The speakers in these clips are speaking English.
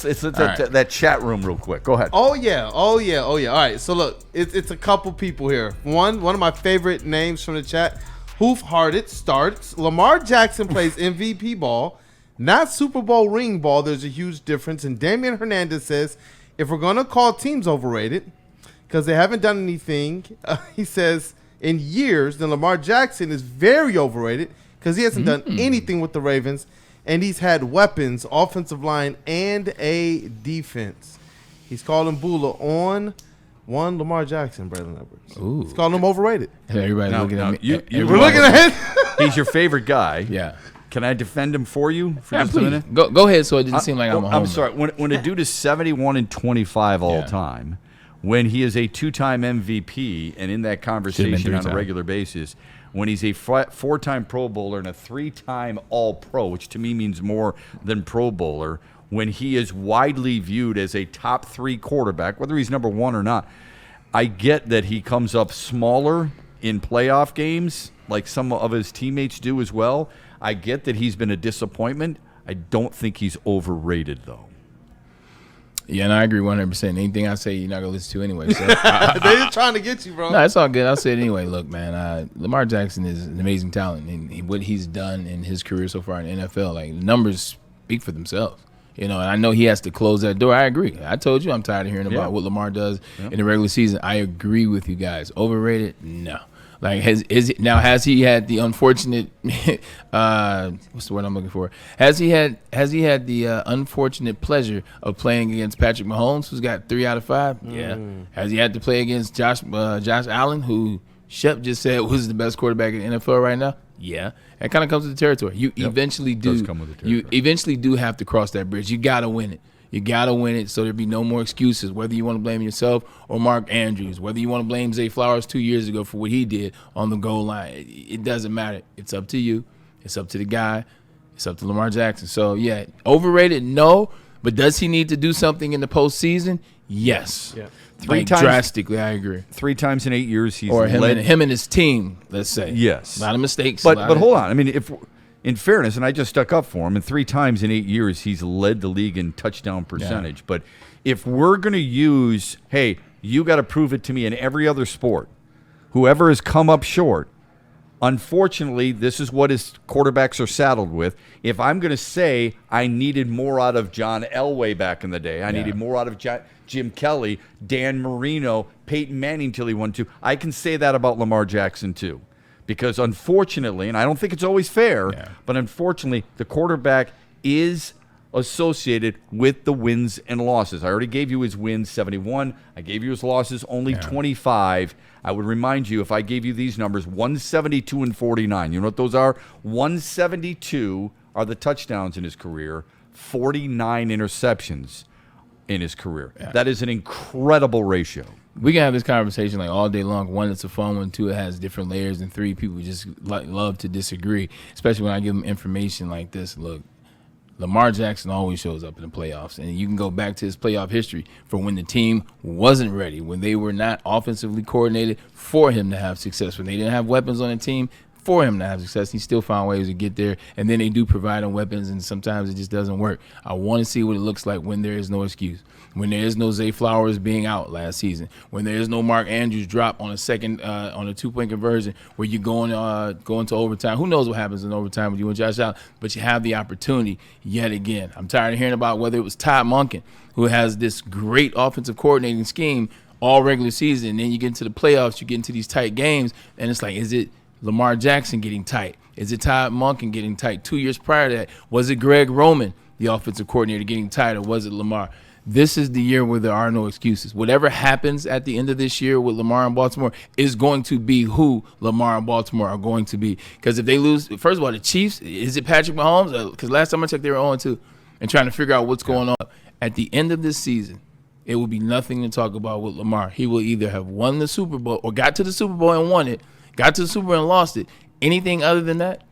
that chat room real quick. Go ahead. Oh yeah. All right. So look, it's a couple people here. One of my favorite names from the chat. Hoof-hearted starts. Lamar Jackson plays MVP ball, not Super Bowl ring ball. There's a huge difference. And Damian Hernandez says, if we're gonna call teams overrated because they haven't done anything, he says in years, then Lamar Jackson is very overrated because he hasn't done anything with the Ravens, and he's had weapons, offensive line, and a defense. He's calling Bula on one Lamar Jackson, Braylon Edwards. Ooh. He's calling him overrated. Everybody looking at me. We're looking at him. He's your favorite guy. Yeah. Can I defend him for you for Yeah, just a minute? Go ahead, so it didn't seem like I'm a homer. I'm sorry. When a dude is 71-25 all time, when he is a two-time MVP and in that conversation on a regular basis, when he's a four-time Pro Bowler and a three-time All-Pro, which to me means more than Pro Bowler, when he is widely viewed as a top three quarterback, whether he's number one or not, I get that he comes up smaller in playoff games like some of his teammates do as well. I get that he's been a disappointment. I don't think he's overrated, though. Yeah, and I agree 100%. Anything I say, you're not going to listen to anyway. So They're trying to get you, bro. No, it's all good. I'll say it anyway. Look, man, Lamar Jackson is an amazing talent, and what he's done in his career so far in the NFL, like, the numbers speak for themselves. You know, and I know he has to close that door. I agree. I told you I'm tired of hearing about what Lamar does in the regular season. I agree with you guys. Overrated? No. Like, has he had the unfortunate what's the word I'm looking for? Has he had the unfortunate pleasure of playing against Patrick Mahomes, who's got 3 out of 5? Yeah. Has he had to play against Josh Allen, who Shep just said was the best quarterback in the NFL right now? Yeah. That kind of comes with the territory. You eventually do. You eventually do have to cross that bridge. You got to win it. You got to win it so there be no more excuses, whether you want to blame yourself or Mark Andrews, whether you want to blame Zay Flowers 2 years ago for what he did on the goal line. It doesn't matter. It's up to you. It's up to the guy. It's up to Lamar Jackson. So, yeah, overrated, no. But does he need to do something in the postseason? Yes. Yeah. Three times drastically, I agree. 3 times in 8 years he's him and his team, let's say. Yes. A lot of mistakes. But hold on. I mean, if in fairness, and I just stuck up for him, and 3 times in 8 years he's led the league in touchdown percentage. Yeah. But if we're going to use, hey, you got to prove it to me in every other sport, whoever has come up short, unfortunately, this is what his quarterbacks are saddled with. If I'm going to say I needed more out of John Elway back in the day, I needed more out of Jim Kelly, Dan Marino, Peyton Manning till he won 2, I can say that about Lamar Jackson too. Because unfortunately, and I don't think it's always fair, but unfortunately, the quarterback is associated with the wins and losses. I already gave you his wins, 71. I gave you his losses, only 25. I would remind you, if I gave you these numbers, 172 and 49. You know what those are? 172 are the touchdowns in his career, 49 interceptions in his career. Yeah. That is an incredible ratio. We can have this conversation like all day long. 1, it's a fun one. 2, it has different layers. And 3, people just love to disagree, especially when I give them information like this. Look, Lamar Jackson always shows up in the playoffs. And you can go back to his playoff history for when the team wasn't ready, when they were not offensively coordinated for him to have success, when they didn't have weapons on the team for him to have success. He still found ways to get there. And then they do provide him weapons, and sometimes it just doesn't work. I want to see what it looks like when there is no excuse. When there is no Zay Flowers being out last season, when there is no Mark Andrews drop on a second on a 2-point conversion where you're going to overtime. Who knows what happens in overtime with you and Josh Allen? But you have the opportunity yet again. I'm tired of hearing about whether it was Todd Monken, who has this great offensive coordinating scheme all regular season, and then you get into the playoffs, you get into these tight games, and it's like, is it Lamar Jackson getting tight? Is it Todd Monken getting tight? 2 years prior to that, was it Greg Roman, the offensive coordinator, getting tight, or was it Lamar? This is the year where there are no excuses. Whatever happens at the end of this year with Lamar and Baltimore is going to be who Lamar and Baltimore are going to be. Because if they lose, first of all, the Chiefs, is it Patrick Mahomes? Because last time I checked, they were 0-2 and trying to figure out what's going on. At the end of this season, it will be nothing to talk about with Lamar. He will either have won the Super Bowl or got to the Super Bowl and won it, got to the Super Bowl and lost it. Anything other than that?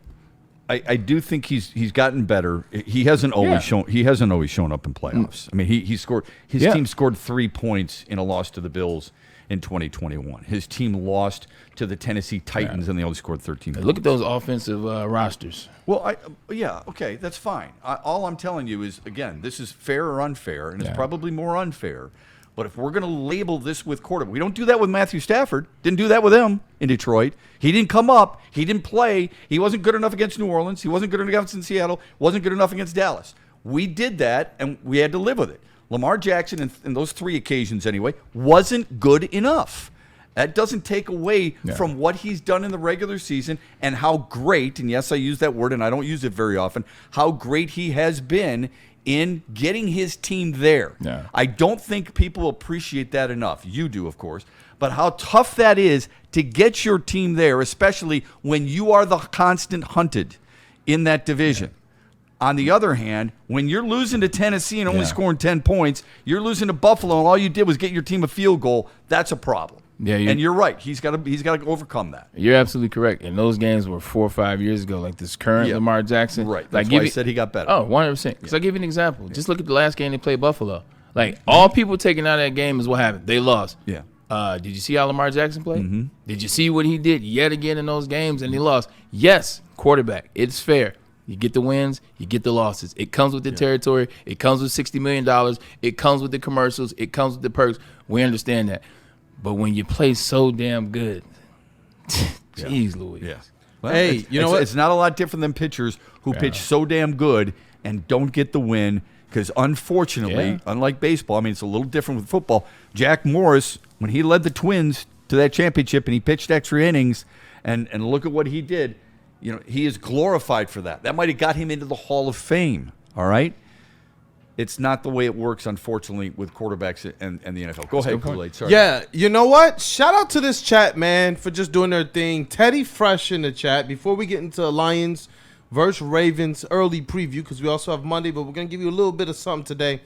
I do think he's gotten better. He hasn't always shown up in playoffs. I mean, he scored his team scored 3 points in a loss to the Bills, in 2021. His team lost to the Tennessee Titans, and they only scored 13 points. Look at those offensive rosters. Well, okay, that's fine. All I'm telling you is, again, this is fair or unfair, and it's probably more unfair. But if we're going to label this with quarterback, we don't do that with Matthew Stafford. Didn't do that with him in Detroit. He didn't come up. He didn't play. He wasn't good enough against New Orleans. He wasn't good enough in Seattle. Wasn't good enough against Dallas. We did that, and we had to live with it. Lamar Jackson, in those 3 occasions anyway, wasn't good enough. That doesn't take away from what he's done in the regular season and how great, and yes, I use that word and I don't use it very often, how great he has been in getting his team there. Yeah. I don't think people appreciate that enough. You do, of course. But how tough that is to get your team there, especially when you are the constant hunted in that division. On the other hand, when you're losing to Tennessee and only scoring 10 points, you're losing to Buffalo and all you did was get your team a field goal, that's a problem. Yeah, and you're right. He's got to overcome that. You're absolutely correct. And those games were 4 or 5 years ago, like this current Lamar Jackson. Right. Like That's why I said he got better. Oh, 100%. Because I'll give you an example. Just look at the last game they played Buffalo. Like, all people taking out of that game is what happened. They lost. Yeah. Did you see how Lamar Jackson played? Mm-hmm. Did you see what he did yet again in those games and he lost? Yes, quarterback. It's fair. You get the wins, you get the losses. It comes with the territory. It comes with $60 million. It comes with the commercials. It comes with the perks. We understand that. But when you play so damn good, jeez Louise. Yeah. Well, hey, you know what? It's not a lot different than pitchers who pitch so damn good and don't get the win because, unfortunately, unlike baseball, I mean, it's a little different with football. Jack Morris, when he led the Twins to that championship and he pitched extra innings, and look at what he did, you know, he is glorified for that. That might have got him into the Hall of Fame, all right? It's not the way it works, unfortunately, with quarterbacks and the NFL. Go ahead, Kool-Aid. Sorry. Yeah, you know what? Shout out to this chat, man, for just doing their thing. Teddy Fresh in the chat. Before we get into Lions versus Ravens early preview, because we also have Monday, but we're going to give you a little bit of something today.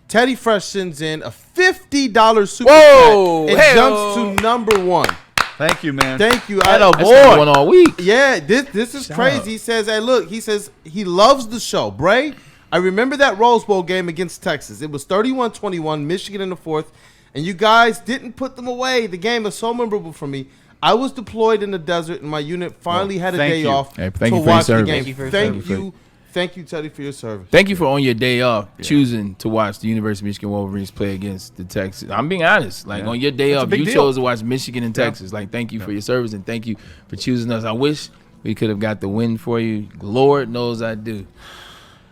Teddy Fresh sends in a $50 super chat. It jumps to number 1. Thank you, man. Thank you. I boy. One all week. Yeah, this is crazy. He says, hey, look, he says he loves the show. Bray, I remember that Rose Bowl game against Texas. It was 31-21, Michigan in the 4th, and you guys didn't put them away. The game is so memorable for me. I was deployed in the desert, and my unit finally had a day off to watch the game. Thank you, Teddy, for your service. Thank you for on your day off choosing to watch the University of Michigan Wolverines play against the Texas. I'm being honest. Like on your day off, you chose to watch Michigan and Texas. Like, thank you for your service and thank you for choosing us. I wish we could have got the win for you. Lord knows I do.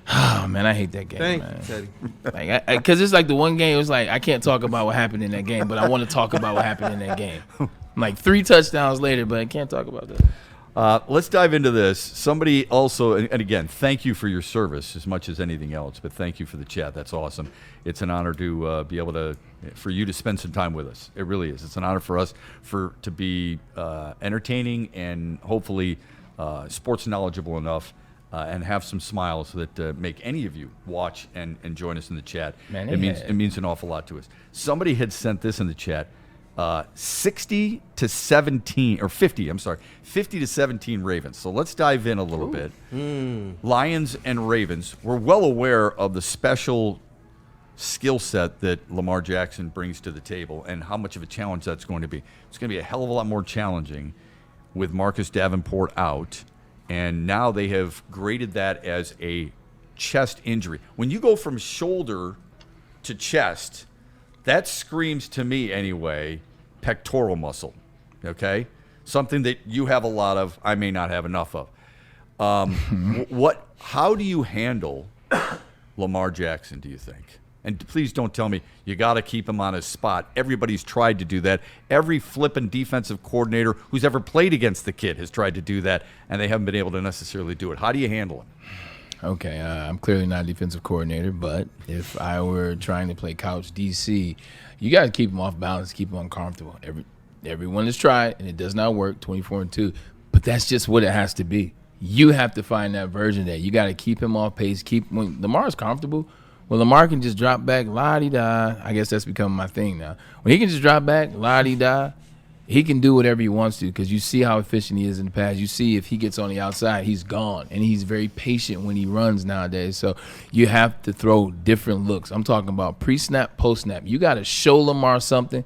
Oh man, I hate that game. Thank man. you, Teddy. Like, because it's like the one game. It was like I can't talk about what happened in that game, but I want to talk about what happened in that game. Like 3 touchdowns later, but I can't talk about that. Let's dive into this. Somebody also, and again, thank you for your service as much as anything else, but thank you for the chat. That's awesome. It's an honor to be able to, for you to spend some time with us. It really is. It's an honor for us to be entertaining and hopefully sports knowledgeable enough and have some smiles that make any of you watch and join us in the chat. Man, it means an awful lot to us. Somebody had sent this in the chat. 50 to 17 Ravens. So let's dive in a little bit. Lions and Ravens. We're well aware of the special skill set that Lamar Jackson brings to the table and how much of a challenge that's going to be. It's going to be a hell of a lot more challenging with Marcus Davenport out, and now they have graded that as a chest injury. When you go from shoulder to chest, that screams to me anyway, pectoral muscle, okay? Something that you have a lot of, I may not have enough of. How do you handle Lamar Jackson, do you think? And please don't tell me you got to keep him on his spot. Everybody's tried to do that. Every flippin' defensive coordinator who's ever played against the kid has tried to do that, and they haven't been able to necessarily do it. How do you handle him? Okay, I'm clearly not a defensive coordinator, but if I were trying to play couch DC, you got to keep him off balance, keep him uncomfortable. Everyone has tried, and it does not work, 24-2, but that's just what it has to be. You have to find that version there. You got to keep him off pace. When Lamar's comfortable, when Lamar can just drop back, la-di-da, I guess that's become my thing now. When he can just drop back, la-di-da, he can do whatever he wants to because you see how efficient he is in the past. You see if he gets on the outside, he's gone. And he's very patient when he runs nowadays. So you have to throw different looks. I'm talking about pre-snap, post-snap. You got to show Lamar something.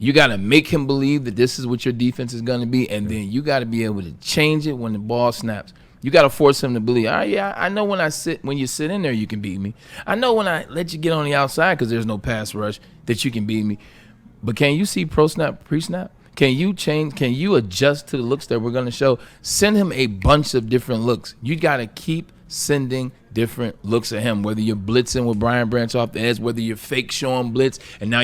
You got to make him believe that this is what your defense is going to be, and then you got to be able to change it when the ball snaps. You got to force him to believe, all right, yeah, I know when you sit in there, you can beat me. I know when I let you get on the outside because there's no pass rush that you can beat me. But can you see pro-snap, pre-snap? Can you change? Can you adjust to the looks that we're going to show? Send him a bunch of different looks. You got to keep sending different looks at him, whether you're blitzing with Brian Branch off the edge, whether you're fake showing blitz, and now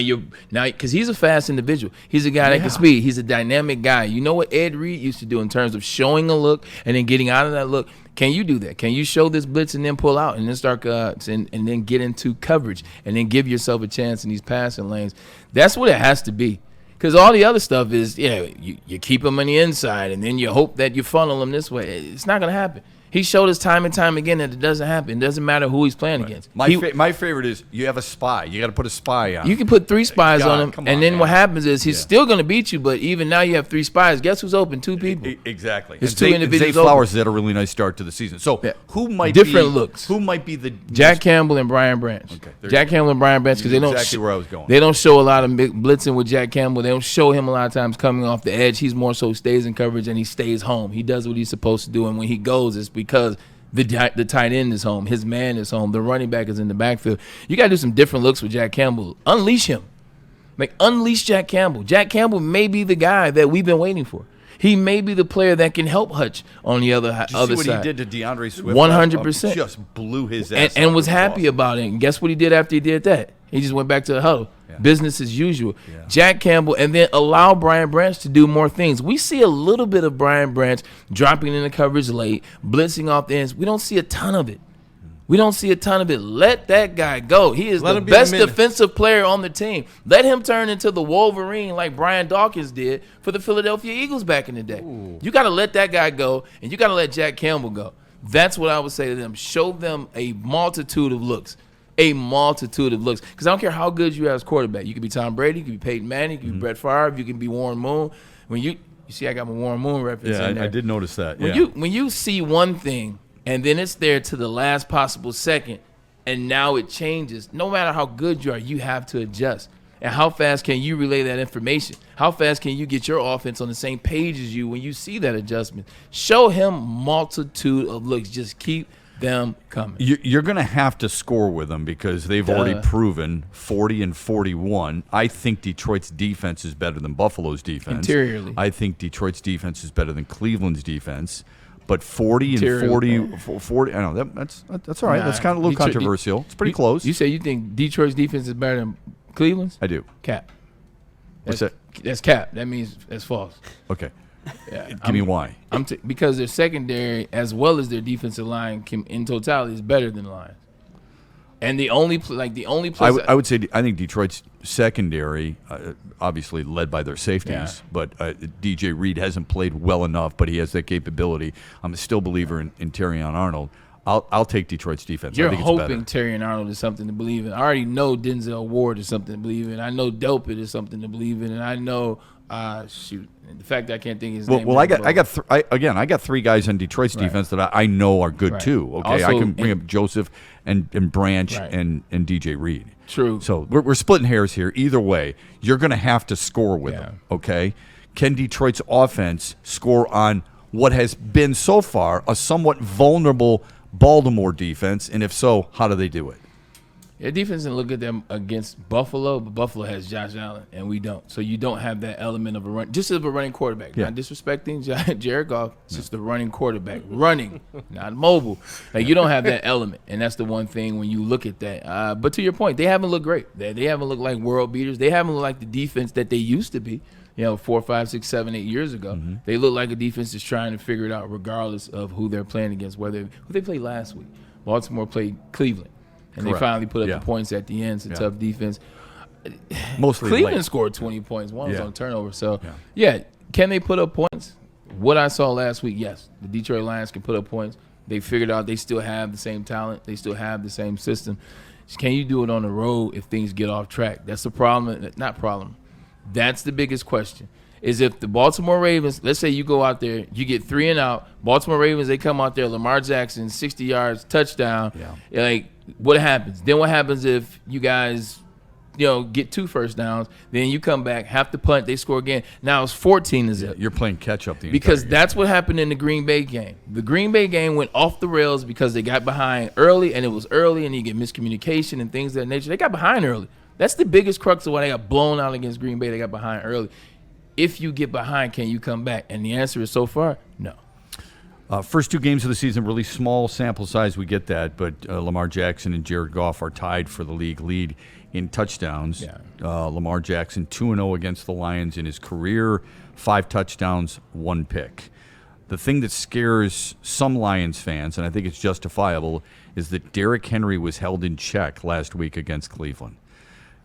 because he's a fast individual. He's a guy that can speed. He's a dynamic guy. You know what Ed Reed used to do in terms of showing a look and then getting out of that look? Can you do that? Can you show this blitz and then pull out and then start and then get into coverage and then give yourself a chance in these passing lanes? That's what it has to be. Because all the other stuff is, you keep them on the inside and then you hope that you funnel them this way. It's not going to happen. He showed us time and time again that it doesn't happen. It doesn't matter who he's playing against. My favorite is you have a spy. You got to put a spy on. You can put 3 spies on him, and then what happens is he's still going to beat you, but even now you have 3 spies. Guess who's open? 2 people. Exactly. It's 2 individuals Zay Flowers had a really nice start to the season. So who might different looks? Who might be the Jack Campbell and Brian Branch. Okay, Jack Campbell and Brian Branch, because they don't exactly where I was going. They don't show a lot of blitzing with Jack Campbell. They don't show him a lot of times coming off the edge. He's more so stays in coverage and he stays home. He does what he's supposed to do, and when he goes, it's because the tight end is home. His man is home. The running back is in the backfield. You got to do some different looks with Jack Campbell. Unleash him. Unleash Jack Campbell. Jack Campbell may be the guy that we've been waiting for. He may be the player that can help Hutch on the other side. Did you see what he did to DeAndre Swift? 100%. Just blew his ass and was happy about it. And guess what he did after he did that? He just went back to the huddle. Yeah. Business as usual. Yeah. Jack Campbell, and then allow Brian Branch to do more things. We see a little bit of Brian Branch dropping in the coverage late, blitzing off the ends. We don't see a ton of it. Let that guy go. He is the best defensive player on the team. Let him turn into the Wolverine like Brian Dawkins did for the Philadelphia Eagles back in the day. Ooh. You got to let that guy go, and you got to let Jack Campbell go. That's what I would say to them. Show them a multitude of looks. Because I don't care how good you are as quarterback. You could be Tom Brady, you could be Peyton Manning, you could be Brett Favre, you can be Warren Moon. When you see, I got my Warren Moon reference in there. I did notice that. When you see one thing and then it's there to the last possible second, and now it changes. No matter how good you are, you have to adjust. And how fast can you relay that information? How fast can you get your offense on the same page as you when you see that adjustment? Show him multitude of looks. Just keep them coming. You're going to have to score with them because they've already proven 40 and 41. I think Detroit's defense is better than Buffalo's defense. Interiorly. I think Detroit's defense is better than Cleveland's defense. But 40 and 40, I know that's all right. That's kind of a little controversial. It's pretty close. You say you think Detroit's defense is better than Cleveland's? I do. Cap. What's that? That's cap. That means that's false. Okay. Yeah, Give me why. Because their secondary, as well as their defensive line, in totality, is better than the Lions. And the only place I would say I think Detroit's secondary, obviously led by their safeties, but DJ Reed hasn't played well enough, but he has that capability. I'm still a believer in Terrion Arnold. I'll take Detroit's defense. You're I think hoping Terrion Arnold is something to believe in. I already know Denzel Ward is something to believe in. I know Delpit is something to believe in, and I know the fact that I can't think of his name. Well, I got 3 guys on Detroit's defense that I know are good too. Okay, also, I can bring up Joseph and Branch and DJ Reed. True. So we're splitting hairs here. Either way, you're going to have to score with them. Okay, can Detroit's offense score on what has been so far a somewhat vulnerable Baltimore defense? And if so, how do they do it? Yeah, defense didn't look at them against Buffalo, but Buffalo has Josh Allen, and we don't. So you don't have that element of a run, just of a running quarterback. Not disrespecting Jared Goff, it's just the running quarterback. Running, not mobile. Like, you don't have that element, and that's the one thing when you look at that. But to your point, they haven't looked great. They haven't looked like world beaters. They haven't looked like the defense that they used to be, 4, 5, 6, 7, 8 years ago. Mm-hmm. They look like a defense that's trying to figure it out regardless of who they're playing against, who they played last week. Baltimore played Cleveland. And Correct. They finally put up the points at the end. It's a tough defense. Mostly Cleveland late. Scored 20 points. One was on turnover. So, can they put up points? What I saw last week, yes. The Detroit Lions can put up points. They figured out they still have the same talent. They still have the same system. Can you do it on the road if things get off track? That's the problem. Not problem. That's the biggest question. Is if the Baltimore Ravens, let's say you go out there, you get 3 and out. Baltimore Ravens, they come out there, Lamar Jackson, 60 yards, touchdown. Yeah. Like, what happens? Then what happens if you guys get 2 first downs. Then you come back, have to punt, they score again. Now it's 14-0. You're playing catch up because entire game. that's what happened in the Green Bay game. The Green Bay game went off the rails because they got behind early, and it was early, and you get miscommunication and things of that nature. They got behind early. That's the biggest crux of why they got blown out against Green Bay. They got behind early. If you get behind, can you come back? And the answer is so far, no. First 2 games of the season, really small sample size. We get that, but Lamar Jackson and Jared Goff are tied for the league lead in touchdowns. Yeah. Lamar Jackson 2-0 against the Lions in his career, 5 touchdowns, 1 pick. The thing that scares some Lions fans, and I think it's justifiable, is that Derrick Henry was held in check last week against Cleveland.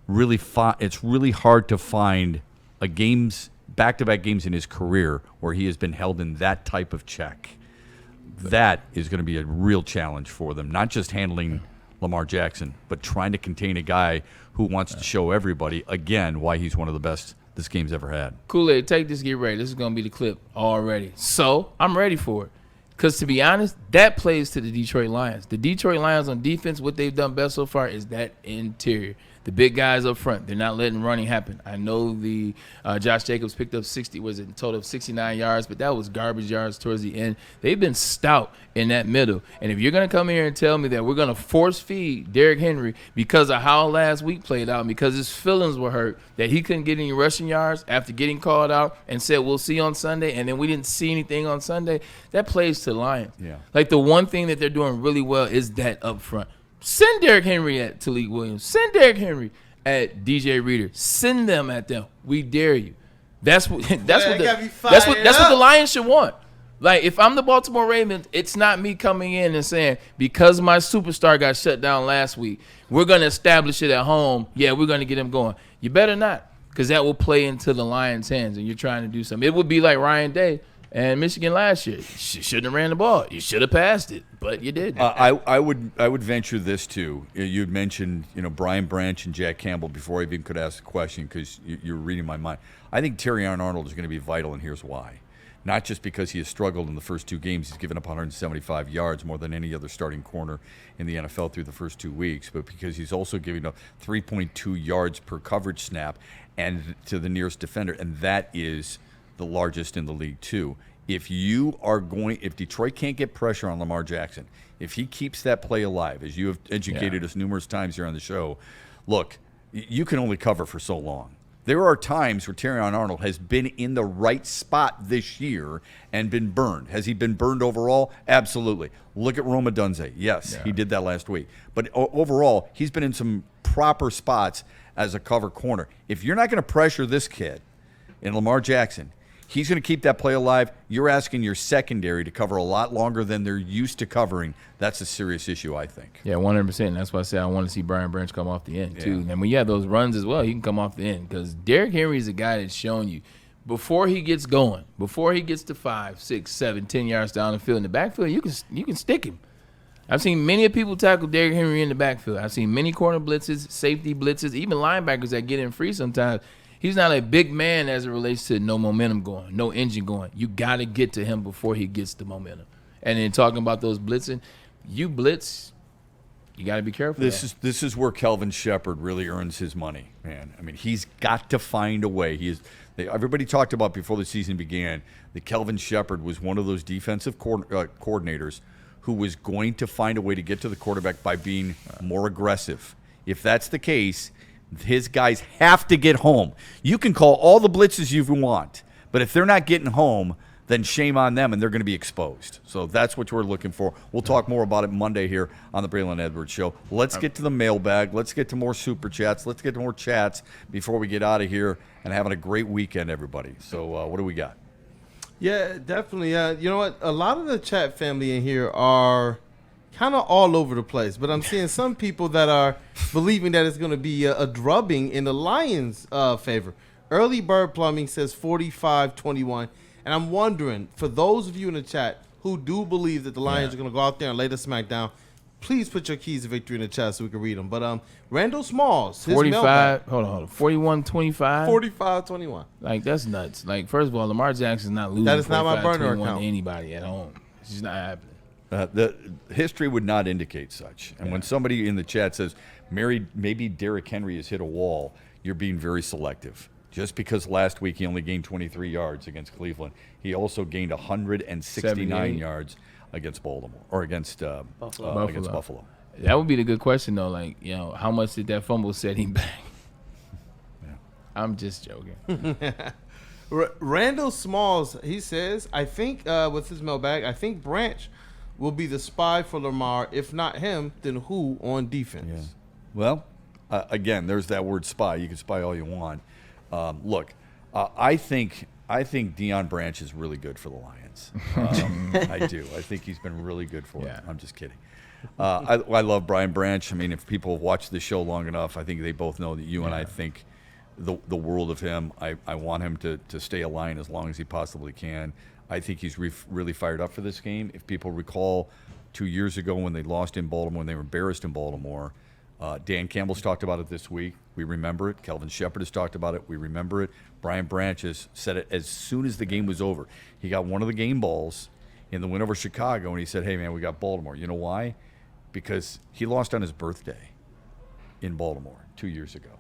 It's really hard to find back-to-back games in his career where he has been held in that type of check. That is going to be a real challenge for them, not just handling Lamar Jackson, but trying to contain a guy who wants to show everybody, again, why he's one of the best this game's ever had. Kool-Aid, take this, get ready. This is going to be the clip already. So I'm ready for it. Because to be honest, that plays to the Detroit Lions. The Detroit Lions on defense, what they've done best so far is that interior. The big guys up front, they're not letting running happen. I know the Josh Jacobs picked up 60, was it a total of 69 yards, but that was garbage yards towards the end. They've been stout in that middle. And if you're going to come here and tell me that we're going to force feed Derrick Henry because of how last week played out, because his feelings were hurt, that he couldn't get any rushing yards after getting called out and said, we'll see on Sunday, and then we didn't see anything on Sunday, that plays to the Lions. Yeah. Like the one thing that they're doing really well is that up front. Send Derrick Henry at Talik Williams. Send Derrick Henry at DJ Reader. Send them at them. We dare you. That's what the Lions should want. Like, if I'm the Baltimore Ravens, it's not me coming in and saying, because my superstar got shut down last week, we're going to establish it at home. Yeah, we're going to get him going. You better not, because that will play into the Lions' hands, and you're trying to do something. It would be like Ryan Day and Michigan last year. You shouldn't have ran the ball. You should have passed it, but you did. I would venture this too. You'd mentioned Brian Branch and Jack Campbell before I even could ask the question, because you're reading my mind. I think Terrion Arnold is going to be vital, and here's why. Not just because he has struggled in the first 2 games. He's given up 175 yards, more than any other starting corner in the NFL through the first 2 weeks, but because he's also giving up 3.2 yards per coverage snap and to the nearest defender, and that is the largest in the league too. If Detroit can't get pressure on Lamar Jackson, if he keeps that play alive, as you have educated us numerous times here on the show, look, you can only cover for so long. There are times where Terrion Arnold has been in the right spot this year and been burned. Has he been burned overall? Absolutely. Look at Roma Dunze. Yes, he did that last week. But overall, he's been in some proper spots as a cover corner. If you're not going to pressure this kid in Lamar Jackson, he's going to keep that play alive. You're asking your secondary to cover a lot longer than they're used to covering. That's a serious issue, I think. Yeah, 100%. That's why I say I want to see Brian Branch come off the end, too. And when you have those runs as well, he can come off the end, because Derrick Henry is a guy that's shown you before he gets going, before he gets to 5, 6, 7, 10 yards down the field in the backfield, you can stick him. I've seen many people tackle Derrick Henry in the backfield. I've seen many corner blitzes, safety blitzes, even linebackers that get in free sometimes. He's not a big man as it relates to no momentum going, no engine going. You got to get to him before he gets the momentum. And then talking about those blitzing, you blitz, you got to be careful. This is where Kelvin Shepard really earns his money, man. I mean, he's got to find a way. Everybody talked about before the season began that Kelvin Shepard was one of those defensive coordinators who was going to find a way to get to the quarterback by being more aggressive. If that's the case, his guys have to get home. You can call all the blitzes you want, but if they're not getting home, then shame on them, and they're going to be exposed. So that's what we're looking for. We'll talk more about it Monday here on the Braylon Edwards Show. Let's get to the mailbag. Let's get to more super chats. Let's get to more chats before we get out of here, and having a great weekend, everybody. So what do we got? Yeah, definitely. You know what? A lot of the chat family in here are kind of all over the place, but I'm seeing some people that are believing that it's going to be a drubbing in the Lions' favor. Early Bird Plumbing says 45-21. And I'm wondering, for those of you in the chat who do believe that the Lions are going to go out there and lay the smack down, please put your keys to victory in the chat so we can read them. But Randall Smalls, his 45, hold on, 41-25? 45-21. Like, that's nuts. Like, first of all, Lamar Jackson's not losing. That is not my burner 45-21 account to anybody at home. It's just not happening. The history would not indicate such. And when somebody in the chat says, maybe Derrick Henry has hit a wall. You're being very selective. Just because last week he only gained 23 yards against Cleveland, he also gained 169 78. yards against Baltimore or against Buffalo. That would be the good question, though. Like, how much did that fumble set him back? Yeah. I'm just joking. Randall Smalls, he says, I think with his mailbag, I think Branch will be the spy for Lamar. If not him, then who on defense? Yeah. Well, again, there's that word spy. You can spy all you want. Look, I think Deion Branch is really good for the Lions. I do. I think he's been really good for it. I'm just kidding. I love Brian Branch. I mean, if people have watched the show long enough, I think they both know that you and I think the world of him. I want him to stay a Lion as long as he possibly can. I think he's really fired up for this game. If people recall 2 years ago when they lost in Baltimore, when they were embarrassed in Baltimore, Dan Campbell's talked about it this week. We remember it. Kelvin Shepard has talked about it. We remember it. Brian Branch has said it as soon as the game was over. He got one of the game balls in the win over Chicago, and he said, hey, man, we got Baltimore. You know why? Because he lost on his birthday in Baltimore 2 years ago.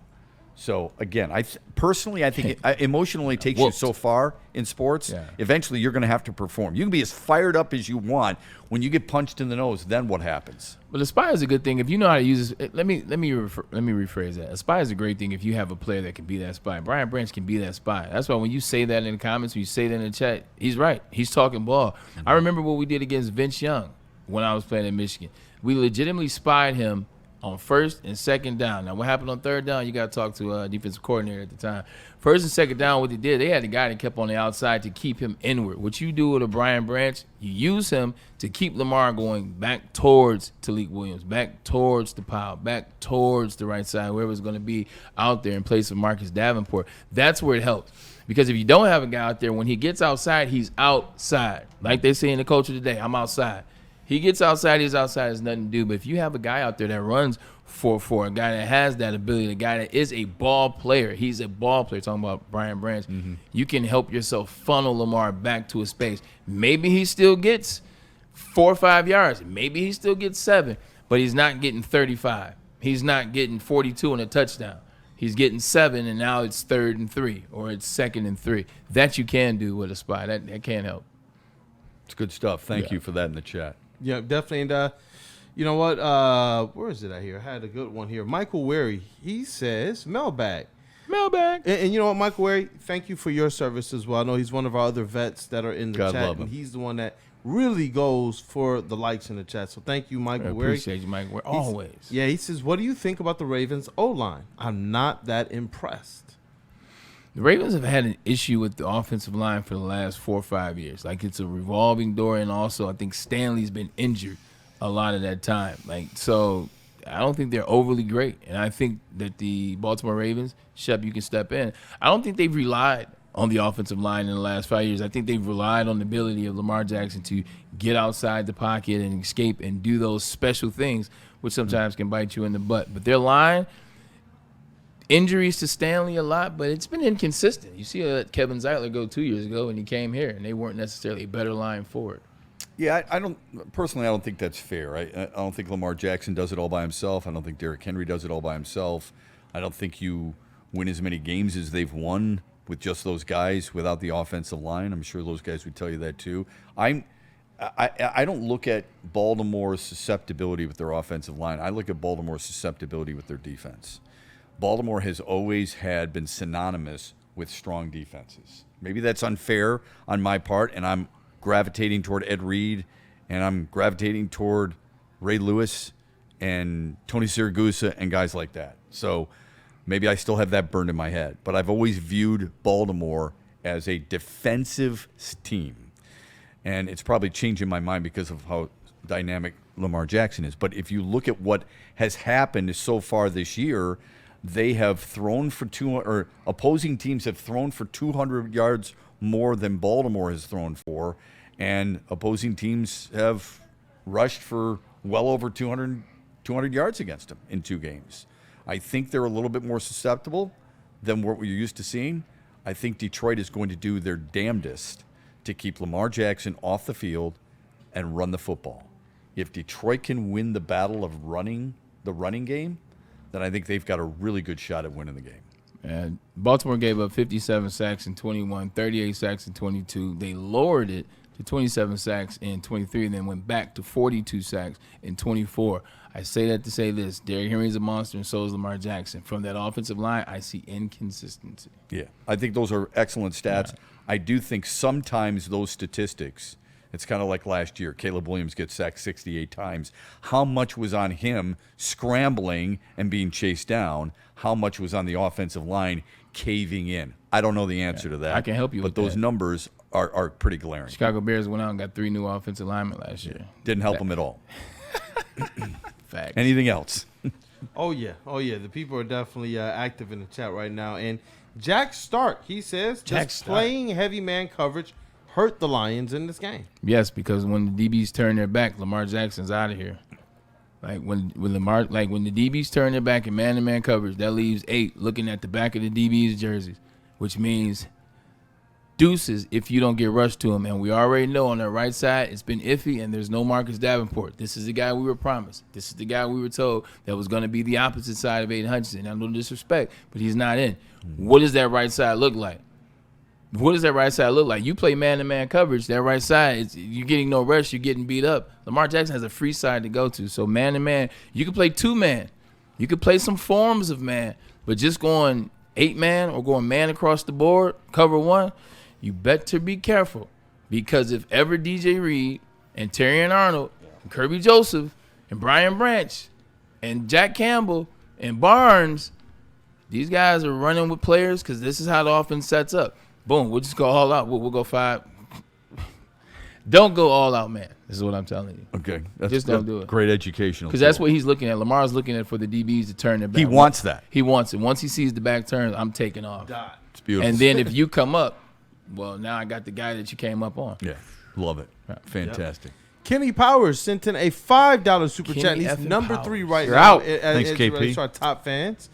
So, again, personally, I think it emotionally takes you so far in sports. Yeah. Eventually, you're going to have to perform. You can be as fired up as you want. When you get punched in the nose, then what happens? But a spy is a good thing if you know how to use it. Let me rephrase that. A spy is a great thing if you have a player that can be that spy. Brian Branch can be that spy. That's why when you say that in the comments, when you say that in the chat, he's right. He's talking ball. Mm-hmm. I remember what we did against Vince Young when I was playing in Michigan. We legitimately spied him on first and second down. Now, what happened on third down, you got to talk to a defensive coordinator at the time. First and second down, what they did, they had the guy that kept on the outside to keep him inward. What you do with a Brian Branch, you use him to keep Lamar going back towards Talik Williams, back towards the pile, back towards the right side, wherever it's going to be out there in place of Marcus Davenport. That's where it helps. Because if you don't have a guy out there, when he gets outside, he's outside. Like they say in the culture today, I'm outside. He gets outside, he's outside, there's nothing to do. But if you have a guy out there that runs for a guy that has that ability, a guy that is a ball player, he's a ball player, talking about Brian Branch, you can help yourself funnel Lamar back to a space. Maybe he still gets 4 or 5 yards. Maybe he still gets 7, but he's not getting 35. He's not getting 42 and a touchdown. He's getting 7, and now it's 3rd and 3, or it's 2nd and 3. That you can do with a spy. That can help. It's good stuff. Thank you for that in the chat. Yeah, definitely. And you know what? Where is it out here? I had a good one here. Michael Wary, he says, mailbag. And you know what, Michael Wary, thank you for your service as well. I know he's one of our other vets that are in the chat, and he's the one that really goes for the likes in the chat. So thank you, Michael Wary. Appreciate you, Michael Wary. Always. Yeah, he says, what do you think about the Ravens' O-line? I'm not that impressed. The Ravens have had an issue with the offensive line for the last 4 or 5 years. Like, it's a revolving door, and also I think Stanley's been injured a lot of that time. So I don't think they're overly great. And I think that the Baltimore Ravens, Shep, you can step in. I don't think they've relied on the offensive line in the last 5 years. I think they've relied on the ability of Lamar Jackson to get outside the pocket and escape and do those special things, which sometimes can bite you in the butt. But their line, injuries to Stanley a lot, but it's been inconsistent. You see Kevin Zeitler go 2 years ago, and he came here, and they weren't necessarily a better line forward. Yeah, I don't think that's fair. I don't think Lamar Jackson does it all by himself. I don't think Derrick Henry does it all by himself. I don't think you win as many games as they've won with just those guys without the offensive line. I'm sure those guys would tell you that too. I don't look at Baltimore's susceptibility with their offensive line. I look at Baltimore's susceptibility with their defense. Baltimore has always been synonymous with strong defenses. Maybe that's unfair on my part, and I'm gravitating toward Ed Reed, and I'm gravitating toward Ray Lewis and Tony Siragusa and guys like that. So maybe I still have that burned in my head. But I've always viewed Baltimore as a defensive team. And it's probably changing my mind because of how dynamic Lamar Jackson is. But if you look at what has happened so far this year, they have thrown for opposing teams have thrown for 200 yards more than Baltimore has thrown for, and opposing teams have rushed for well over 200 yards against them in 2 games. I think they're a little bit more susceptible than what we're used to seeing. I think Detroit is going to do their damnedest to keep Lamar Jackson off the field and run the football. If Detroit can win the battle of running the running game, then I think they've got a really good shot at winning the game. And Baltimore gave up 57 sacks in 21, 38 sacks in 22. They lowered it to 27 sacks in 23 and then went back to 42 sacks in 24. I say that to say this. Derrick Henry's a monster and so is Lamar Jackson. From that offensive line, I see inconsistency. Yeah, I think those are excellent stats. Yeah. I do think sometimes those statistics, it's kind of like last year. Caleb Williams gets sacked 68 times. How much was on him scrambling and being chased down? How much was on the offensive line caving in? I don't know the answer to that. I can help you with that. But those numbers are pretty glaring. Chicago Bears went out and got 3 new offensive linemen last year. Didn't help them at all. Facts. Anything else? Oh, yeah. The people are definitely active in the chat right now. And Jack Stark, he says, playing heavy man coverage hurt the Lions in this game. Yes, because when the DBs turn their back, Lamar Jackson's out of here. When the DBs turn their back in man-to-man coverage, that leaves 8 looking at the back of the DB's jerseys, which means deuces if you don't get rushed to him. And we already know on the right side it's been iffy, and there's no Marcus Davenport. This is the guy we were promised. This is the guy we were told that was going to be the opposite side of Aiden Hutchinson. Now, no disrespect, but he's not in. What does that right side look like? What does that right side look like? You play man-to-man coverage, that right side, you're getting no rest, you're getting beat up. Lamar Jackson has a free side to go to. So man-to-man, you can play 2-man. You can play some forms of man, but just going 8-man or going man across the board, cover 1, you better be careful. Because if ever DJ Reed and Terrion Arnold and Kirby Joseph and Brian Branch and Jack Campbell and Barnes, these guys are running with players because this is how the offense sets up. Boom, we'll just go all out. We'll go 5. Don't go all out, man. This is what I'm telling you. Okay. Just don't do it. Great educational. Because that's what he's looking at. Lamar's looking at for the DBs to turn their back. He wants that. He wants it. Once he sees the back turn, I'm taking off. It's beautiful. And then if you come up, well, now I got the guy that you came up on. Yeah, love it. Fantastic. Yep. Kenny Powers sent in a $5 super chat. And he's number 3 right You're now. Out. Thanks, KP. He's our top fans.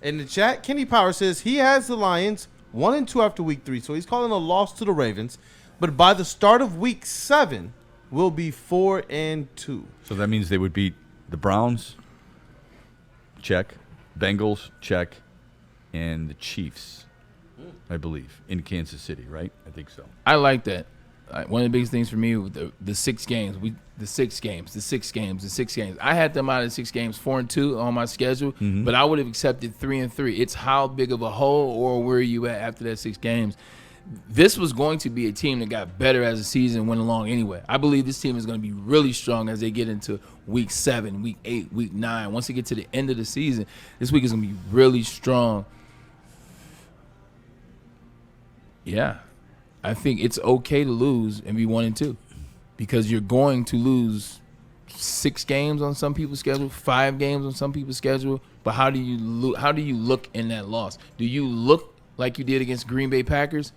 In the chat, Kenny Powers says he has the Lions 1-2 after week 3, so he's calling a loss to the Ravens. But by the start of week 7, we'll be 4-2. So that means they would beat the Browns, check, Bengals, check, and the Chiefs, I believe, in Kansas City, right? I think so. I like that. One of the biggest things for me with the 6 games, the 6 games. I had them out of 6 games, 4-2 on my schedule, but I would have accepted 3-3. It's how big of a hole or where are you at after that 6 games. This was going to be a team that got better as the season went along anyway. I believe this team is going to be really strong as they get into week 7, week 8, week 9. Once they get to the end of the season, this week is going to be really strong. Yeah. I think it's okay to lose and be 1-2 because you're going to lose 6 games on some people's schedule, 5 games on some people's schedule. But how do you look in that loss? Do you look like you did against Green Bay Packers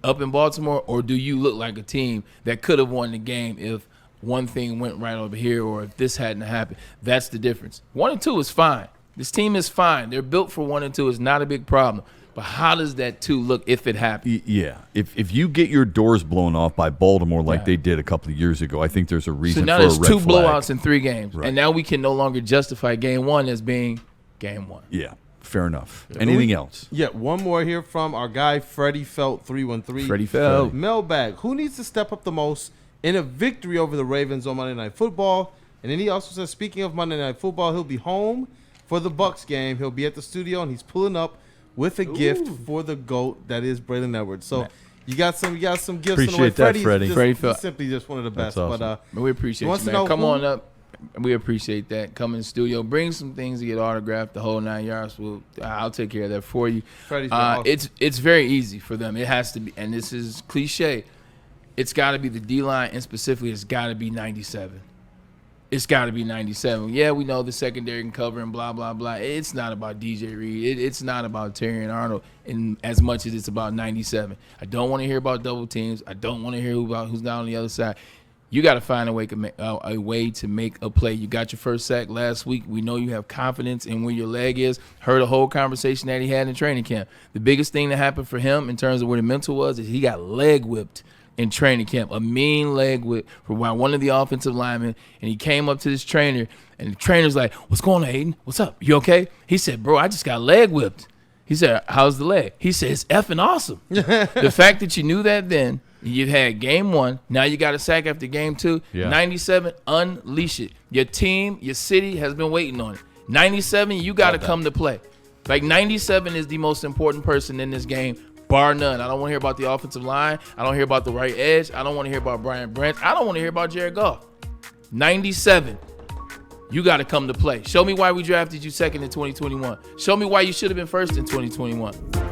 up in Baltimore, or do you look like a team that could have won the game if one thing went right over here or if this hadn't happened? That's the difference. 1-2 is fine. This team is fine. They're built for 1-2. It's not a big problem. But how does that 2 look if it happens? Yeah. If you get your doors blown off by Baltimore like they did a couple of years ago, I think there's a reason for a red flag. So now there's 2 blowouts in 3 games. Right. And now we can no longer justify game 1 as being game 1. Yeah. Fair enough. Anything else? Yeah, one more here from our guy Freddie Felt 313. Freddie Felt. Mailbag. Who needs to step up the most in a victory over the Ravens on Monday Night Football? And then he also says, speaking of Monday Night Football, he'll be home for the Bucs game. He'll be at the studio and he's pulling up with a gift for the GOAT that is Braylon Edwards. So you got some gifts in the way. Appreciate that, Freddie. He's simply just one of the best. Awesome. But we appreciate you, man. Come on up. We appreciate that. Come in the studio, bring some things to get autographed, the whole 9 yards. I'll take care of that for you. Awesome. It's very easy for them. It has to be, and this is cliche. It's got to be the D-line, and specifically, it's got to be 97. It's got to be 97. Yeah, we know the secondary can cover and blah, blah, blah. It's not about DJ Reed. It's not about Terrion Arnold in as much as it's about 97. I don't want to hear about double teams. I don't want to hear about who's down on the other side. You got to find a way to make a play. You got your first sack last week. We know you have confidence in where your leg is. Heard a whole conversation that he had in training camp. The biggest thing that happened for him in terms of where the mental was is he got leg whipped in training camp, a mean leg whip for one of the offensive linemen, and he came up to this trainer, and the trainer's like, "What's going on, Aiden? What's up? You okay?" He said, "Bro, I just got leg whipped." He said, "How's the leg?" He said, "It's effing awesome." The fact that you knew that then, you had game 1, now you got a sack after game 2. Yeah. 97, unleash it. Your team, your city has been waiting on it. 97, you got to come to play. Like 97 is the most important person in this game, bar none. I don't want to hear about the offensive line. I don't hear about the right edge. I don't want to hear about Brian Branch. I don't want to hear about Jared Goff. 97, you got to come to play. Show me why we drafted you second in 2021. Show me why you should have been first in 2021.